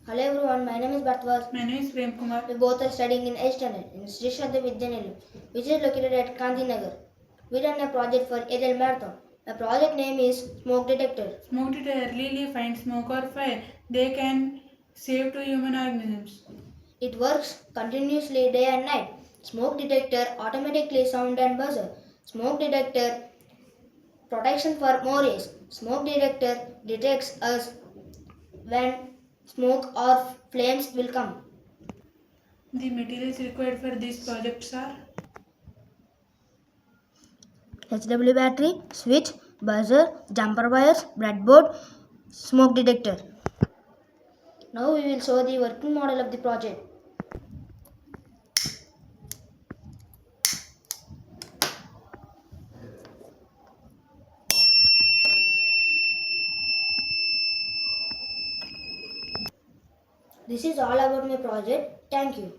Hello everyone, my name is Bharadwaj. My name is Prem Kumar. We both are studying in 8th standard in Sri Shraddha Vidyanelu, which is located at Gandhinagar. We run a project for aerial marathon. The project name is Smoke Detector. Smoke detector really finds smoke or fire. They can save to human organisms. It works continuously day and night. Smoke detector automatically sound and buzzer. Smoke detector protection for more years. Smoke detector detects us when smoke or flames will come. The materials required for these projects are HW battery, switch, buzzer, jumper wires, breadboard, smoke detector. Now we will show the working model of the project. This is all about my project. Thank you.